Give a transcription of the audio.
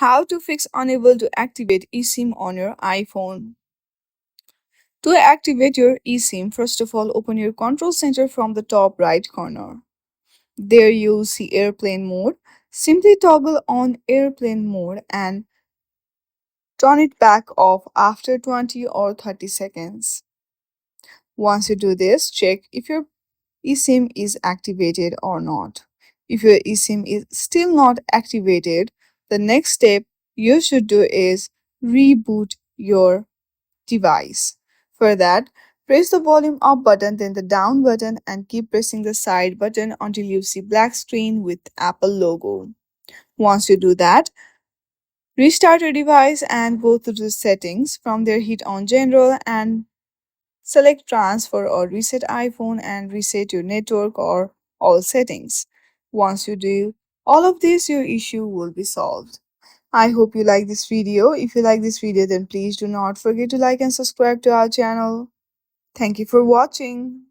How to fix unable to activate eSIM on your iPhone. To activate your eSIM, first of all, open your control center from the top right corner. There you see airplane mode. Simply toggle on airplane mode and turn it back off after 20 or 30 seconds. Once you do this, check if your eSIM is activated or not. If your eSIM is still not activated, the next step you should do is reboot your device. For that, press the volume up button, then the down button, and keep pressing the side button until you see black screen with Apple logo. Once you do that, restart your device and go to the settings. From there, hit on General and select Transfer or Reset iPhone and reset your network or all settings. Once you do all of this, your issue will be solved. I hope you like this video. If you like this video, then please do not forget to like and subscribe to our channel. Thank you for watching.